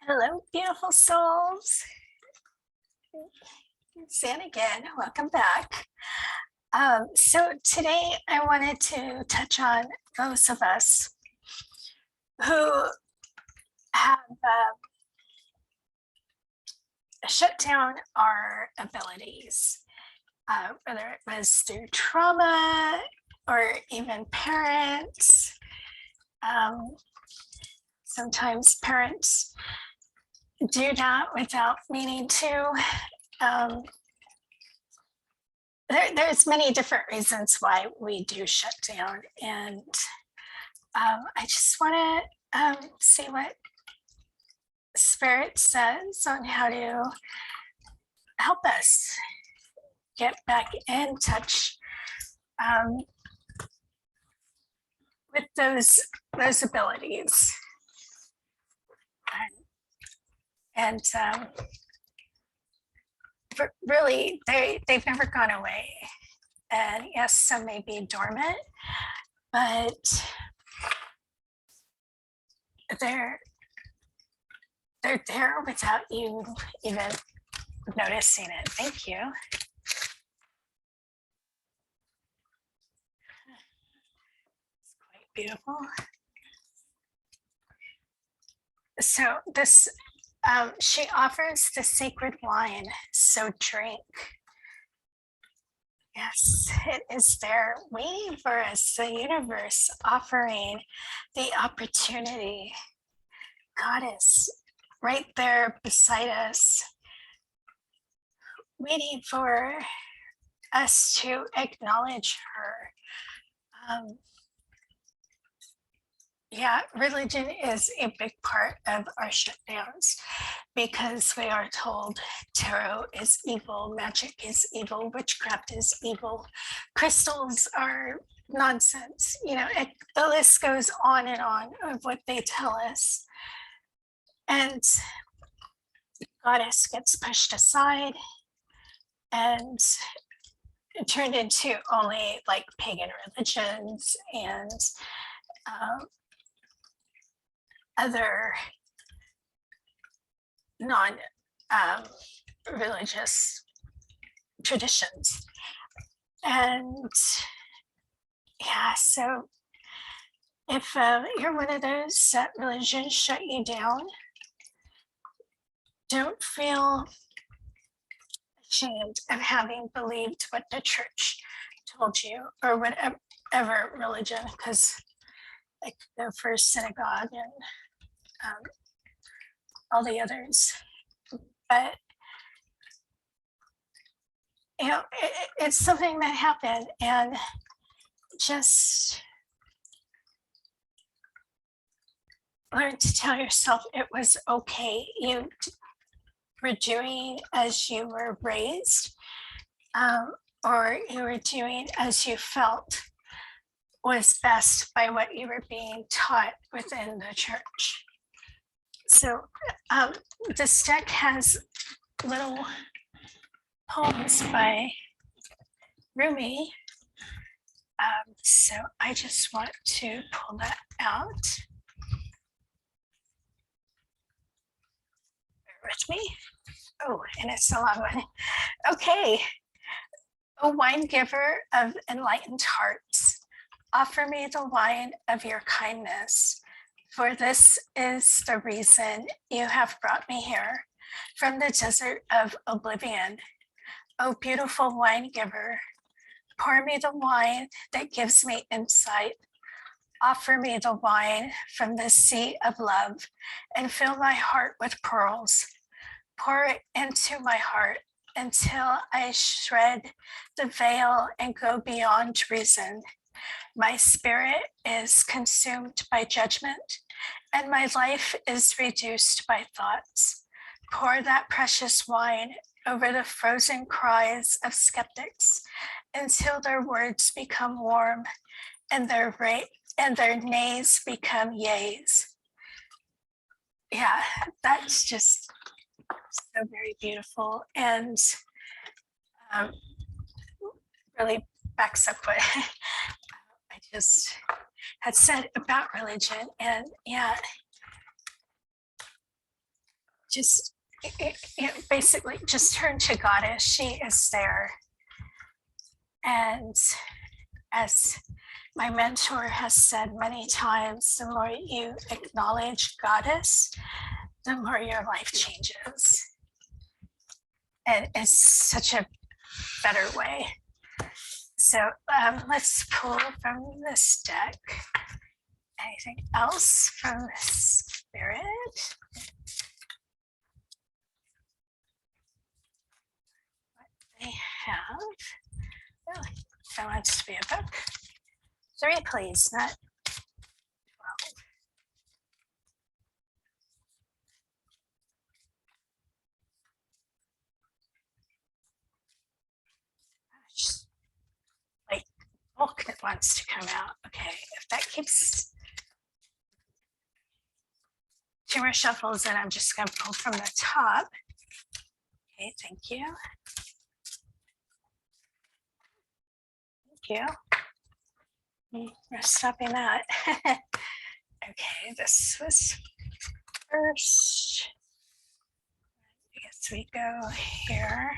Hello, beautiful souls. San again. Welcome back. So today I wanted to touch on those of us who have shut down our abilities, whether it was through trauma or even parents. Sometimes parents do that without meaning to. There's many different reasons why we do shut down, and I just want to see what Spirit says on how to help us get back in touch with those abilities, and really they've never gone away. And yes, some may be dormant, but they're there without you even noticing it. Thank you. It's quite beautiful. So this, she offers the sacred wine, so drink. Yes, it is there waiting for us, the universe offering the opportunity. Goddess right there beside us, waiting for us to acknowledge her. Yeah, religion is a big part of our shutdowns because we are told tarot is evil, magic is evil, witchcraft is evil, crystals are nonsense. The list goes on and on of what they tell us. And Goddess gets pushed aside and turned into only like pagan religions and other non-religious traditions. And yeah, so if you're one of those that religion shut you down, don't feel ashamed of having believed what the church told you or whatever religion, because like the first synagogue and all the others. But it's something that happened, and just learn to tell yourself it was okay. You were doing as you were raised, or you were doing as you felt was best by what you were being taught within the church. So this deck has little poems by Rumi. So I just want to pull that out. Bear with me. Oh, and it's a long one. Okay. O wine giver of enlightened hearts, offer me the wine of your kindness, for this is the reason you have brought me here from the desert of oblivion. O beautiful wine giver, pour me the wine that gives me insight. Offer me the wine from the sea of love and fill my heart with pearls. Pour it into my heart until I shred the veil and go beyond reason. My spirit is consumed by judgment, and my life is reduced by thoughts. Pour that precious wine over the frozen cries of skeptics until their words become warm and their nays become yays. Yeah, that's just so very beautiful, and really backs up what I just had said about religion. And yeah, just basically just turn to Goddess. She is there. And as my mentor has said many times, the more you acknowledge Goddess, the more your life changes. And it's such a better way. So let's pull from this deck. Anything else from Spirit? What they have. Oh, that wants to be a book. 3, please, not 12. Gosh, like book that wants to come out. Okay, if that keeps 2 more shuffles, and I'm just going to pull from the top. Okay, thank you. Thank you. We're stopping that. Okay, this was first. I guess we go here.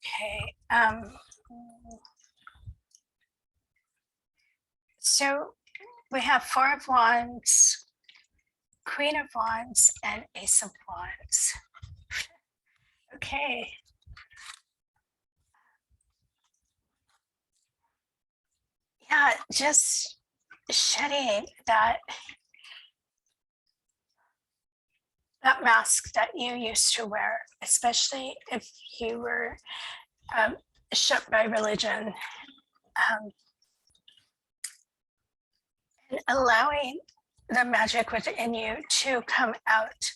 Okay. So we have 4 of Wands, Queen of Wands, and Ace of Wands. Okay. Yeah, just shedding that mask that you used to wear, especially if you were shut by religion, and allowing the magic within you to come out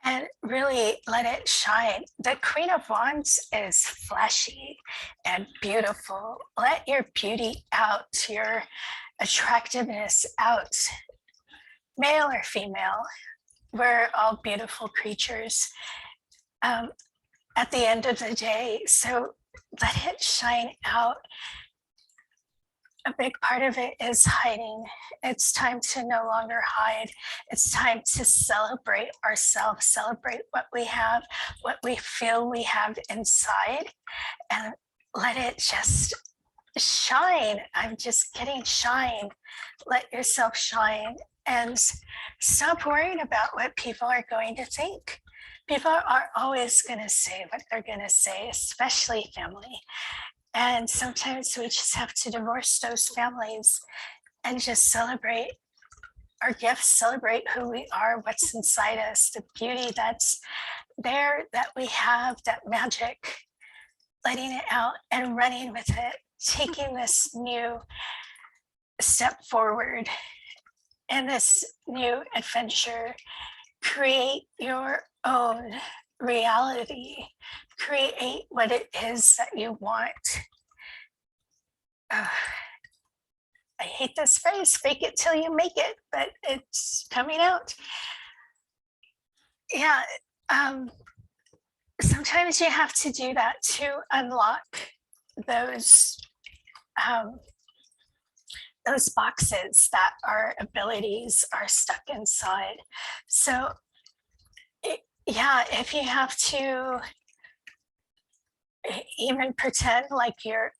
and really let it shine. The Queen of Wands is flashy and beautiful. Let your beauty out, your attractiveness out, male or female. We're all beautiful creatures at the end of the day. So let it shine out. A big part of it is hiding. It's time to no longer hide. It's time to celebrate ourselves, celebrate what we have, what we feel we have inside, and let it just shine. I'm just getting shine. Let yourself shine and stop worrying about what people are going to think. People are always going to say what they're going to say, especially family. And sometimes we just have to divorce those families and just celebrate our gifts, celebrate who we are, what's inside us, the beauty that's there that we have, that magic, letting it out and running with it, taking this new step forward in this new adventure. Create your own reality, create what it is that you want. I hate this phrase, fake it till you make it, but it's coming out. Yeah, sometimes you have to do that to unlock those boxes that our abilities are stuck inside. So yeah, if you have to even pretend like you're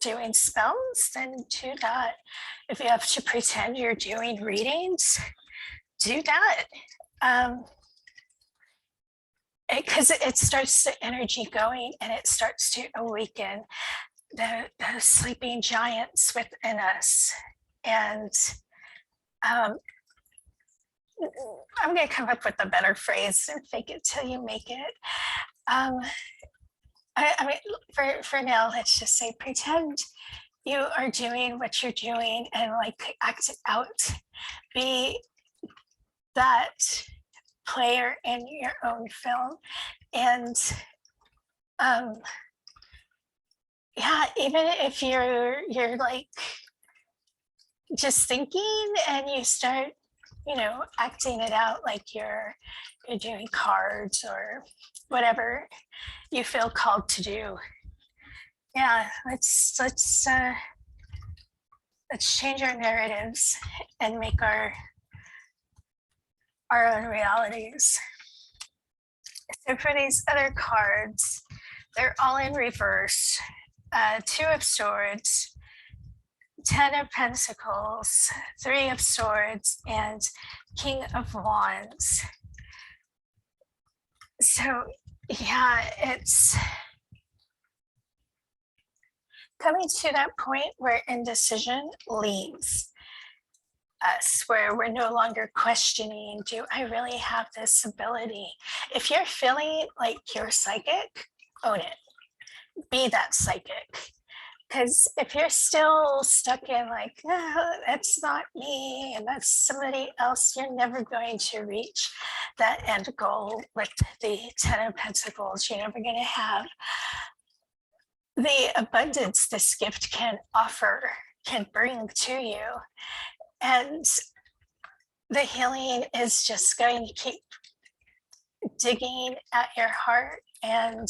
doing spells, then do that. If you have to pretend you're doing readings, do that. Because it starts the energy going and it starts to awaken the sleeping giants within us. And I'm going to come up with a better phrase, fake it till you make it. I mean, for now, let's just say pretend you are doing what you're doing and like act it out. Be that player in your own film. And yeah, even if you're like just thinking and you start acting it out like you're doing cards or whatever you feel called to do. Yeah, let's change our narratives and make our own realities. So for these other cards, they're all in reverse. 2 of Swords, 10 of Pentacles, 3 of Swords, and King of Wands. So yeah, it's coming to that point where indecision leaves us, where we're no longer questioning, do I really have this ability? If you're feeling like you're psychic, own it. Be that psychic. Because if you're still stuck in like, oh, that's not me and that's somebody else, you're never going to reach that end goal with the 10 of Pentacles. You're never going to have the abundance this gift can offer, can bring to you. And the healing is just going to keep digging at your heart, and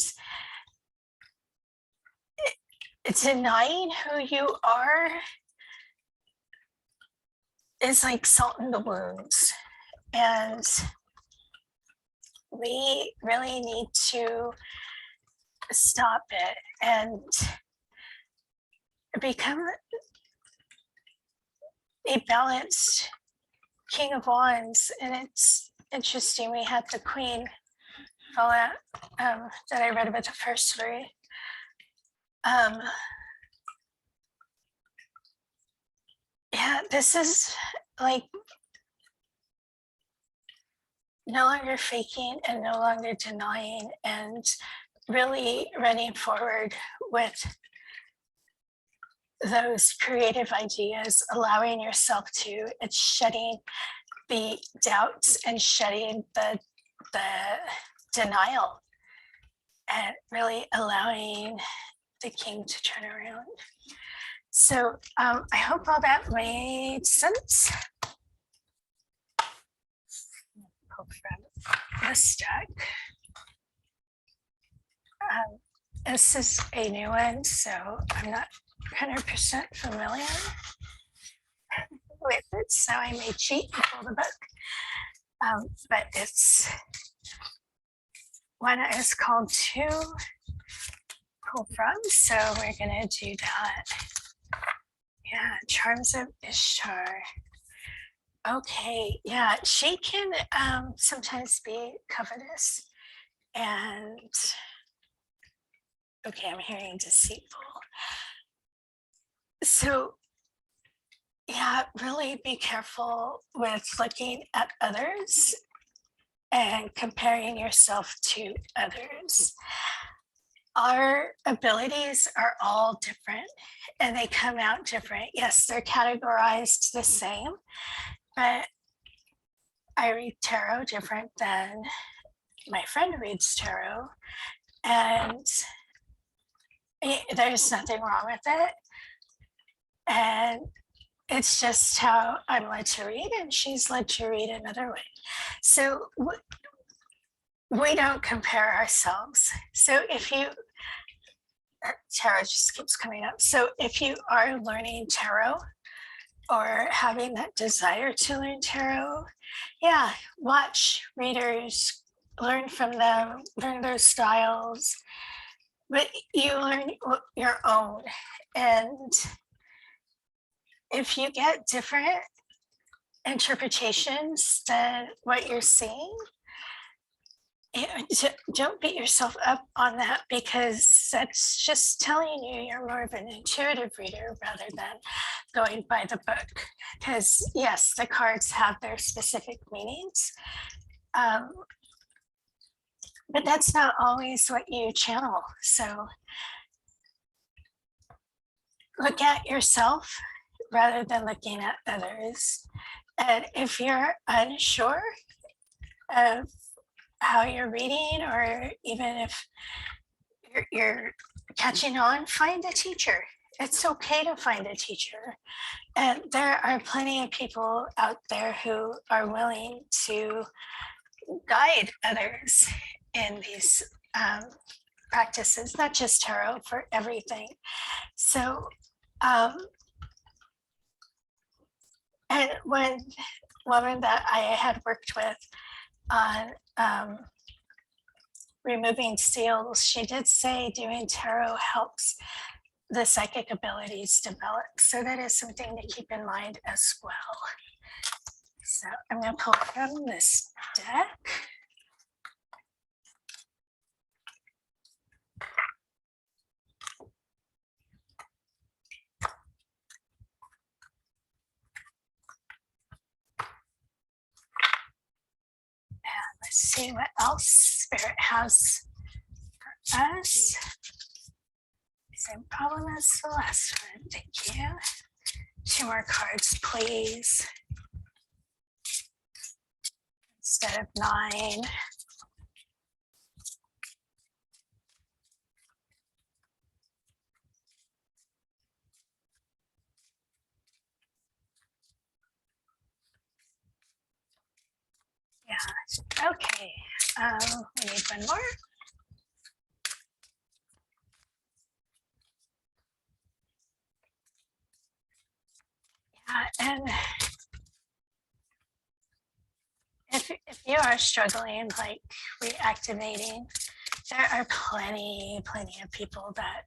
denying who you are is like salt in the wounds. And we really need to stop it and become a balanced King of Wands. And it's interesting, we had the Queen fall out that I read about the first 3. Yeah, this is like no longer faking and no longer denying, and really running forward with those creative ideas, allowing yourself to, it's shedding the doubts and shedding the denial, and really allowing the king to turn around. So I hope all that made sense. Pull from this deck. This is a new one, so I'm not 100% familiar with it, so I may cheat and pull the book. But it's one is called To Pull From, so we're gonna do that. Yeah, Charms of Ishtar. Okay, yeah, she can sometimes be covetous, and okay, I'm hearing deceitful. So yeah, really be careful with looking at others and comparing yourself to others. Our abilities are all different and they come out different. Yes, they're categorized the same, but I read tarot different than my friend reads tarot, and there's nothing wrong with it. And it's just how I'm led to read, and she's led to read another way. So we don't compare ourselves. So if you, tarot just keeps coming up. So if you are learning tarot or having that desire to learn tarot, yeah, watch readers, learn from them, learn their styles, but you learn your own. And if you get different interpretations than what you're seeing, don't beat yourself up on that, because that's just telling you you're more of an intuitive reader rather than going by the book. Because yes, the cards have their specific meanings, but that's not always what you channel. So look at yourself rather than looking at others. And if you're unsure of how you're reading, or even if you're catching on, find a teacher. it's okay to find a teacher. And there are plenty of people out there who are willing to guide others in these practices, not just tarot, for everything. So, and one woman that I had worked with on removing seals, she did say doing tarot helps the psychic abilities develop. So that is something to keep in mind as well. So I'm going to pull from this deck. And let's see what else Spirit has for us. Same problem as the last one. Thank you. 2 more cards, please. Instead of 9. Yeah, okay. We need one more. And if you are struggling, like reactivating, there are plenty of people that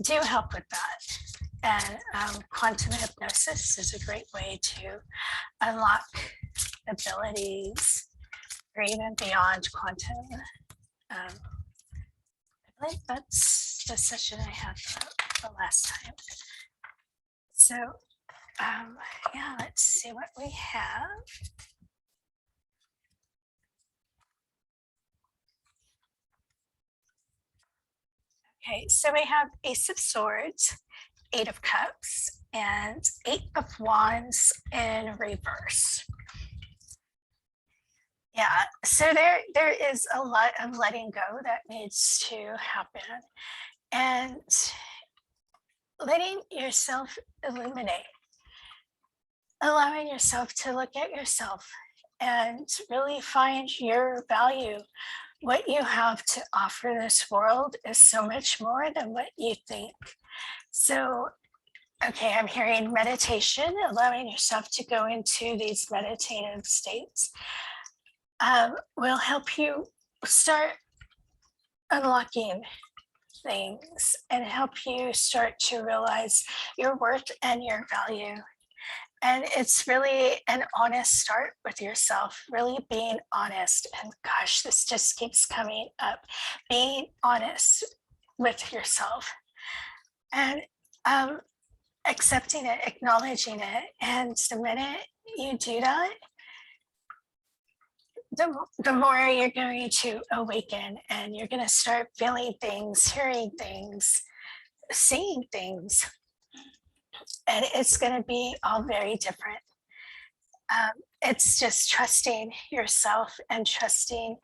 do help with that. And quantum hypnosis is a great way to unlock abilities or even beyond quantum. I believe that's the session I had the last time. So yeah, let's see what we have. Okay, so we have Ace of Swords, 8 of Cups, and 8 of Wands in reverse. Yeah, so there is a lot of letting go that needs to happen, and letting yourself illuminate, allowing yourself to look at yourself and really find your value. What you have to offer this world is so much more than what you think. So, okay, I'm hearing meditation, allowing yourself to go into these meditative states will help you start unlocking things and help you start to realize your worth and your value. And it's really an honest start with yourself, really being honest. And gosh, this just keeps coming up, being honest with yourself and accepting it, acknowledging it. And the minute you do that, the more you're going to awaken and you're going to start feeling things, hearing things, seeing things. And it's going to be all very different. It's just trusting yourself and trusting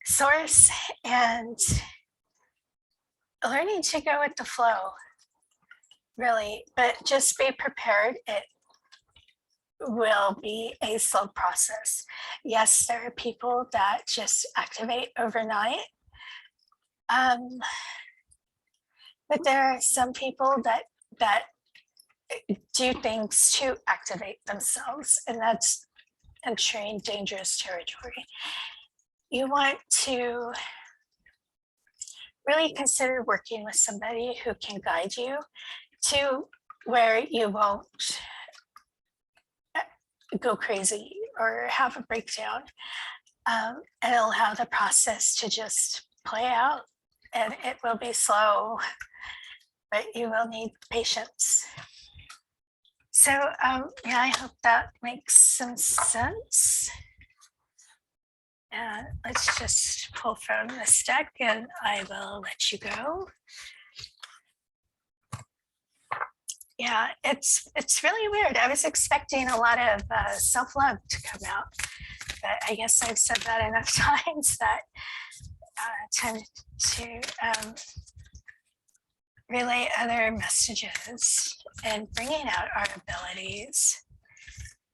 source and learning to go with the flow, really. But just be prepared. It will be a slow process. Yes, there are people that just activate overnight. But there are some people that do things to activate themselves, and that's entering dangerous territory. You want to really consider working with somebody who can guide you to where you won't go crazy or have a breakdown, and allow the process to just play out. And it will be slow, but you will need patience. So yeah, I hope that makes some sense. And let's just pull from this deck and I will let you go. Yeah, it's really weird. I was expecting a lot of self-love to come out, but I guess I've said that enough times that time to relay other messages and bringing out our abilities.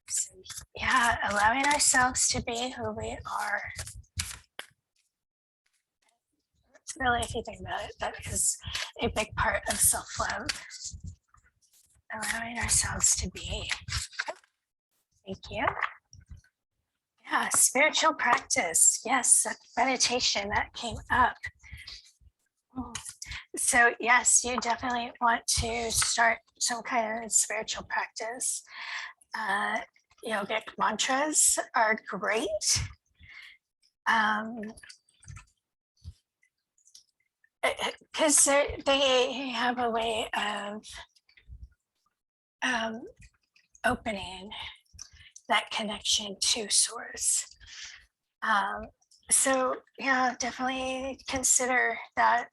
So, yeah, allowing ourselves to be who we are. Really, if you think about it, that is a big part of self-love. Allowing ourselves to be. Thank you. Yeah, spiritual practice. Yes, meditation that came up. So yes, you definitely want to start some kind of spiritual practice. Yogic mantras are great. Because they have a way of opening that connection to source. So yeah, definitely consider that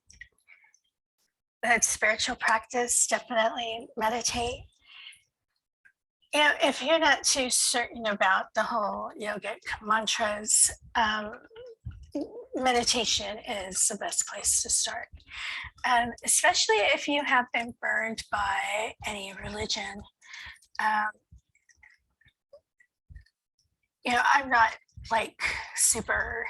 spiritual practice. Definitely meditate. If you're not too certain about the whole yogic mantras, meditation is the best place to start. Especially if you have been burned by any religion. I'm not like super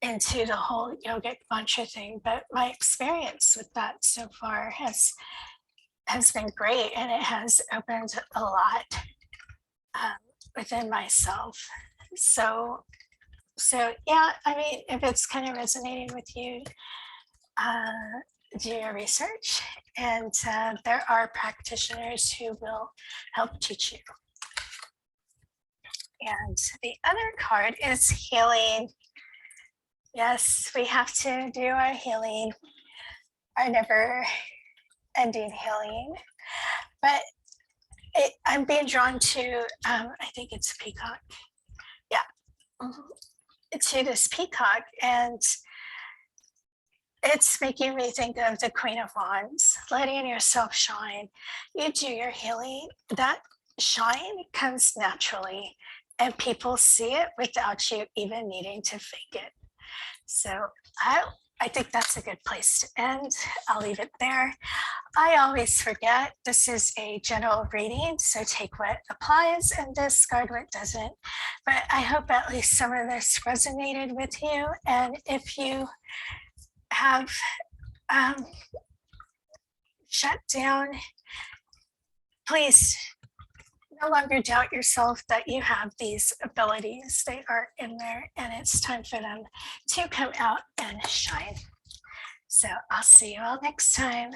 into the whole yogic mantra thing, but my experience with that so far has been great, and it has opened a lot within myself. So yeah, I mean, if it's kind of resonating with you, do your research, and there are practitioners who will help teach you. And the other card is healing. Yes, we have to do our healing, our never ending healing. But I'm being drawn to, I think it's peacock. Yeah, to this peacock. And it's making me think of the Queen of Wands, letting yourself shine. You do your healing, that shine comes naturally, and people see it without you even needing to fake it. So I think that's a good place to end. I'll leave it there. I always forget this is a general reading, so take what applies and discard what doesn't. But I hope at least some of this resonated with you. And if you have shut down, please no longer doubt yourself that you have these abilities. They are in there, and it's time for them to come out and shine. So I'll see you all next time.